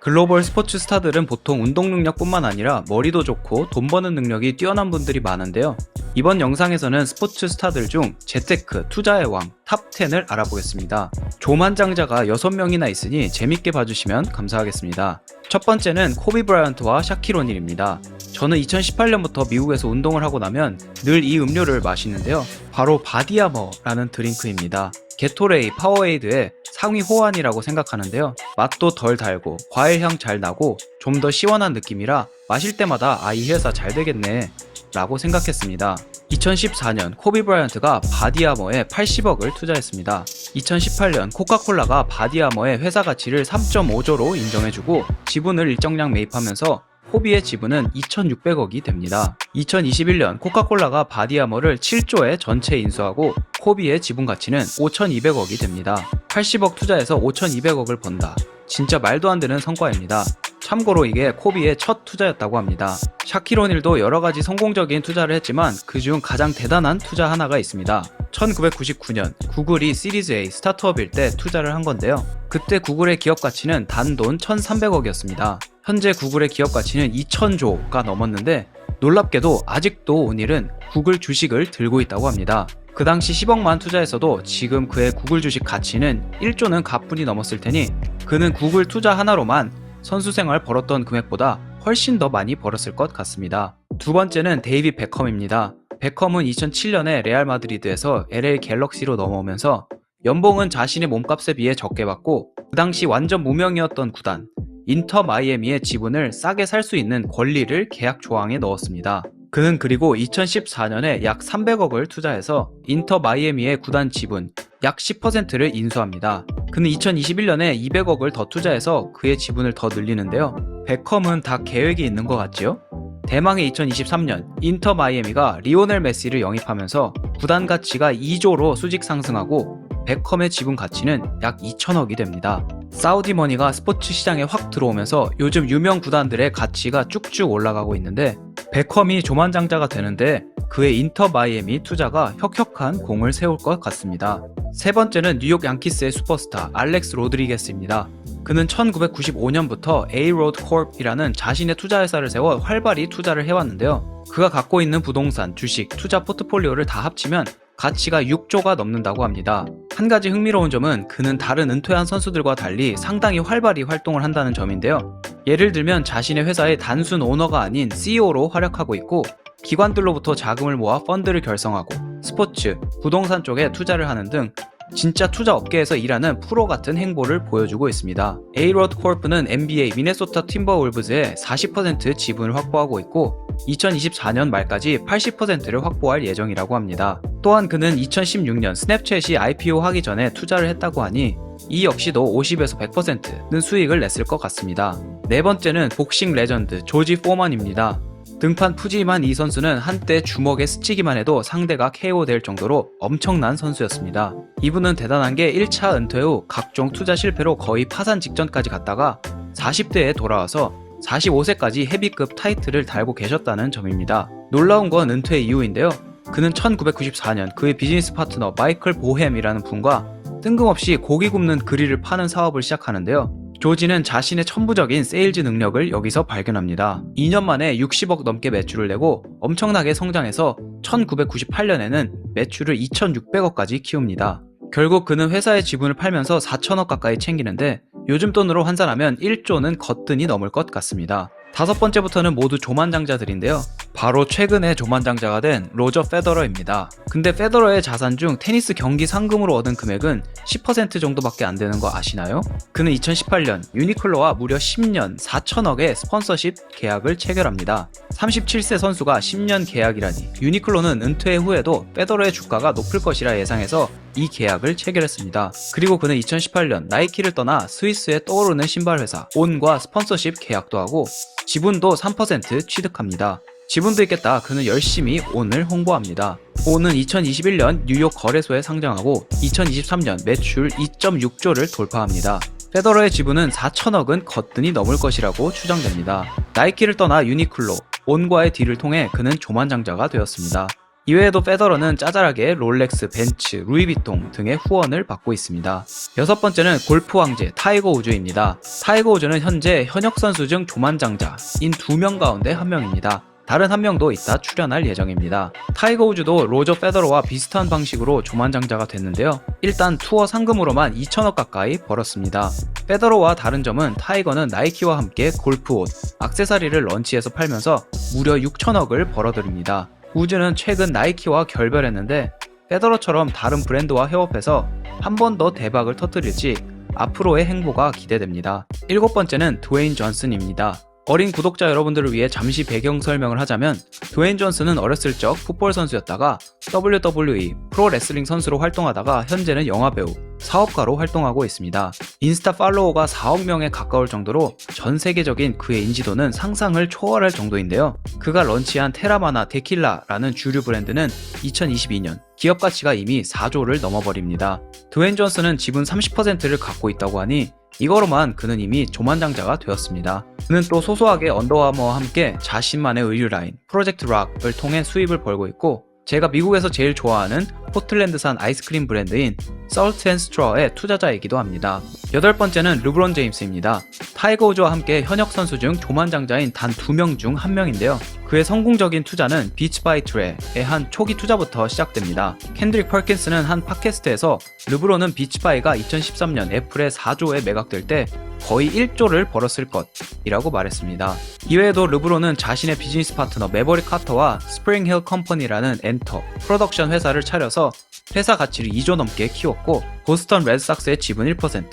글로벌 스포츠 스타들은 보통 운동 능력뿐만 아니라 머리도 좋고 돈 버는 능력이 뛰어난 분들이 많은데요. 이번 영상에서는 스포츠 스타들 중 재테크, 투자의 왕, 탑 10을 알아보겠습니다. 조만장자가 6명이나 있으니 재밌게 봐주시면 감사하겠습니다. 첫 번째는 코비 브라이언트와 샤킬 오닐입니다. 저는 2018년부터 미국에서 운동을 하고 나면 늘 이 음료를 마시는데요. 바로 바디아머라는 드링크입니다. 게토레이, 파워에이드의 상위 호환이라고 생각하는데요. 맛도 덜 달고 과일향 잘 나고 좀 더 시원한 느낌이라 마실 때마다 이 회사 잘 되겠네 라고 생각했습니다. 2014년 코비 브라이언트가 바디아머에 80억을 투자했습니다. 2018년 코카콜라가 바디아머의 회사 가치를 3.5조로 인정해주고 지분을 일정량 매입하면서 코비의 지분은 2,600억이 됩니다. 2021년 코카콜라가 바디아머를 7조에 전체 인수하고 코비의 지분 가치는 5,200억이 됩니다. 80억 투자해서 5,200억을 번다. 진짜 말도 안 되는 성과입니다. 참고로 이게 코비의 첫 투자였다고 합니다. 샤킬 오닐도 여러가지 성공적인 투자를 했지만 그중 가장 대단한 투자 하나가 있습니다. 1999년 구글이 시리즈 A 스타트업일 때 투자를 한 건데요. 그때 구글의 기업 가치는 단돈 1,300억이었습니다. 현재 구글의 기업 가치는 2,000조가 넘었는데 놀랍게도 아직도 오닐은 구글 주식을 들고 있다고 합니다. 그 당시 10억만 투자했어도 지금 그의 구글 주식 가치는 1조는 가뿐히 넘었을 테니 그는 구글 투자 하나로만 선수 생활 벌었던 금액보다 훨씬 더 많이 벌었을 것 같습니다. 두 번째는 데이빗 베컴입니다. 베컴은 2007년에 레알 마드리드에서 LA 갤럭시로 넘어오면서 연봉은 자신의 몸값에 비해 적게 받고 그 당시 완전 무명이었던 구단 인터 마이애미의 지분을 싸게 살 수 있는 권리를 계약 조항에 넣었습니다. 그는 그리고 2014년에 약 300억을 투자해서 인터 마이애미의 구단 지분 약 10%를 인수합니다. 그는 2021년에 200억을 더 투자해서 그의 지분을 더 늘리는데요. 베컴은 다 계획이 있는 것 같지요? 대망의 2023년 인터 마이애미가 리오넬 메시를 영입하면서 구단 가치가 2조로 수직 상승하고 베컴의 지분 가치는 약 2천억이 됩니다. 사우디 머니가 스포츠 시장에 확 들어오면서 요즘 유명 구단들의 가치가 쭉쭉 올라가고 있는데 베컴이 조만장자가 되는데 그의 인터 마이애미 투자가 혁혁한 공을 세울 것 같습니다. 세 번째는 뉴욕 양키스의 슈퍼스타 알렉스 로드리게스입니다. 그는 1995년부터 A-Road Corp이라는 자신의 투자회사를 세워 활발히 투자를 해왔는데요. 그가 갖고 있는 부동산, 주식, 투자 포트폴리오를 다 합치면 가치가 6조가 넘는다고 합니다. 한 가지 흥미로운 점은 그는 다른 은퇴한 선수들과 달리 상당히 활발히 활동을 한다는 점인데요. 예를 들면 자신의 회사의 단순 오너가 아닌 CEO로 활약하고 있고 기관들로부터 자금을 모아 펀드를 결성하고 스포츠, 부동산 쪽에 투자를 하는 등 진짜 투자 업계에서 일하는 프로 같은 행보를 보여주고 있습니다. A-Road Corp는 NBA 미네소타 팀버울브즈의 40% 지분을 확보하고 있고 2024년 말까지 80%를 확보할 예정이라고 합니다. 또한 그는 2016년 스냅챗이 IPO 하기 전에 투자를 했다고 하니 이 역시도 50에서 100%는 수익을 냈을 것 같습니다. 네 번째는 복싱 레전드 조지 포먼입니다. 등판 푸짐한 이 선수는 한때 주먹에 스치기만 해도 상대가 KO될 정도로 엄청난 선수였습니다. 이분은 대단한 게 1차 은퇴 후 각종 투자 실패로 거의 파산 직전까지 갔다가 40대에 돌아와서 45세까지 헤비급 타이틀을 달고 계셨다는 점입니다. 놀라운 건 은퇴 이후인데요. 그는 1994년 그의 비즈니스 파트너 마이클 보햄이라는 분과 뜬금없이 고기 굽는 그릴을 파는 사업을 시작하는데요. 조지는 자신의 천부적인 세일즈 능력을 여기서 발견합니다. 2년 만에 60억 넘게 매출을 내고 엄청나게 성장해서 1998년에는 매출을 2,600억까지 키웁니다. 결국 그는 회사의 지분을 팔면서 4천억 가까이 챙기는데 요즘 돈으로 환산하면 1조는 거뜬히 넘을 것 같습니다. 다섯 번째부터는 모두 조만장자들인데요. 바로 최근에 조만장자가 된 로저 페더러입니다. 근데 페더러의 자산 중 테니스 경기 상금으로 얻은 금액은 10% 정도밖에 안 되는 거 아시나요? 그는 2018년 유니클로와 무려 10년 4천억의 스폰서십 계약을 체결합니다. 37세 선수가 10년 계약이라니 유니클로는 은퇴 후에도 페더러의 주가가 높을 것이라 예상해서 이 계약을 체결했습니다. 그리고 그는 2018년 나이키를 떠나 스위스의 떠오르는 신발 회사 온과 스폰서십 계약도 하고 지분도 3% 취득합니다. 지분도 있겠다. 그는 열심히 온을 홍보합니다. 온은 2021년 뉴욕 거래소에 상장하고 2023년 매출 2.6조를 돌파합니다. 페더러의 지분은 4천억은 거뜬히 넘을 것이라고 추정됩니다. 나이키를 떠나 유니클로, 온과의 딜을 통해 그는 조만장자가 되었습니다. 이외에도 페더러는 짜잘하게 롤렉스, 벤츠, 루이비통 등의 후원을 받고 있습니다. 여섯 번째는 골프 왕제 타이거 우즈입니다. 타이거 우즈는 현재 현역 선수 중 조만장자인 2명 가운데 한 명입니다. 다른 한 명도 이따 출연할 예정입니다. 타이거 우즈도 로저 페더러와 비슷한 방식으로 조만장자가 됐는데요. 일단 투어 상금으로만 2천억 가까이 벌었습니다. 페더러와 다른 점은 타이거는 나이키와 함께 골프옷, 액세서리를 런치해서 팔면서 무려 6천억을 벌어들입니다. 우즈는 최근 나이키와 결별했는데 페더러처럼 다른 브랜드와 협업해서 한 번 더 대박을 터뜨릴지 앞으로의 행보가 기대됩니다. 일곱 번째는 드웨인 존슨입니다. 어린 구독자 여러분들을 위해 잠시 배경 설명을 하자면 드웨인 존슨은 어렸을 적 풋볼 선수였다가 WWE 프로레슬링 선수로 활동하다가 현재는 영화배우, 사업가로 활동하고 있습니다. 인스타 팔로워가 4억 명에 가까울 정도로 전 세계적인 그의 인지도는 상상을 초월할 정도인데요. 그가 런치한 테라마나 데킬라라는 주류 브랜드는 2022년 기업 가치가 이미 4조를 넘어버립니다. 드웨인 존슨은 지분 30%를 갖고 있다고 하니 이거로만 그는 이미 조만장자가 되었습니다. 그는 또 소소하게 언더아머와 함께 자신만의 의류 라인 프로젝트 락을 통해 수입을 벌고 있고 제가 미국에서 제일 좋아하는 포틀랜드산 아이스크림 브랜드인 Salt and Straw의 투자자이기도 합니다. 여덟 번째는 르브론 제임스입니다. 타이거 우즈와 함께 현역 선수 중 조만장자인 단 2명 중 1명인데요. 그의 성공적인 투자는 비치 바이 트레의 한 초기 투자부터 시작됩니다. 켄드릭 퍼킨스는 한 팟캐스트에서 르브론은 비치 바이가 2013년 애플에 4조에 매각될 때 거의 1조를 벌었을 것이라고 말했습니다. 이외에도 르브론은 자신의 비즈니스 파트너 매버릭 카터와 스프링힐 컴퍼니라는 엔터, 프로덕션 회사를 차려서 회사 가치를 2조 넘게 키웠고 보스턴 레드삭스의 지분 1%,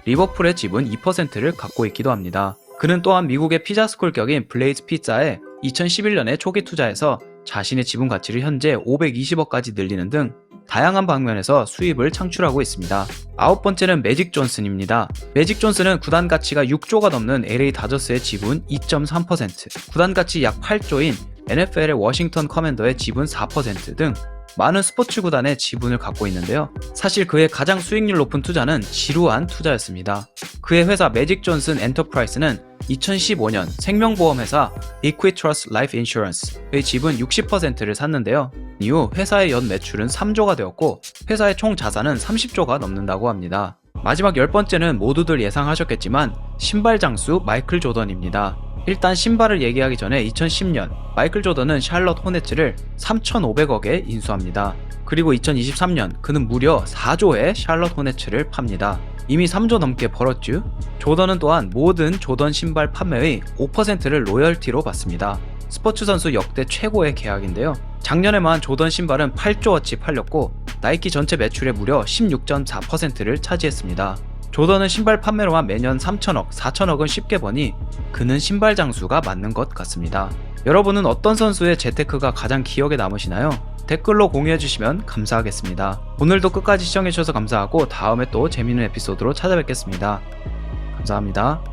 리버풀의 지분 2%를 갖고 있기도 합니다. 그는 또한 미국의 피자스쿨 격인 블레이즈 피자에 2011년에 초기 투자해서 자신의 지분 가치를 현재 520억까지 늘리는 등 다양한 방면에서 수입을 창출하고 있습니다. 아홉 번째는 매직 존슨입니다. 매직 존슨은 구단 가치가 6조가 넘는 LA 다저스의 지분 2.3%, 구단 가치 약 8조인 NFL의 워싱턴 커맨더의 지분 4% 등 많은 스포츠 구단의 지분을 갖고 있는데요. 사실 그의 가장 수익률 높은 투자는 지루한 투자였습니다. 그의 회사 매직 존슨 엔터프라이스는 2015년 생명보험회사 Equitrust Life Insurance의 지분 60%를 샀는데요. 이후 회사의 연 매출은 3조가 되었고 회사의 총 자산은 30조가 넘는다고 합니다. 마지막 10번째는 모두들 예상하셨겠지만 신발 장수 마이클 조던입니다. 일단 신발을 얘기하기 전에 2010년 마이클 조던은 샬럿 호네츠를 3,500억에 인수합니다. 그리고 2023년 그는 무려 4조의 샬럿 호네츠를 팝니다. 이미 3조 넘게 벌었죠. 조던은 또한 모든 조던 신발 판매의 5%를 로열티로 받습니다. 스포츠 선수 역대 최고의 계약인데요. 작년에만 조던 신발은 8조어치 팔렸고 나이키 전체 매출의 무려 16.4%를 차지했습니다. 조던은 신발 판매로만 매년 3천억, 4천억은 쉽게 버니 그는 신발 장수가 맞는 것 같습니다. 여러분은 어떤 선수의 재테크가 가장 기억에 남으시나요? 댓글로 공유해주시면 감사하겠습니다. 오늘도 끝까지 시청해주셔서 감사하고 다음에 또 재밌는 에피소드로 찾아뵙겠습니다. 감사합니다.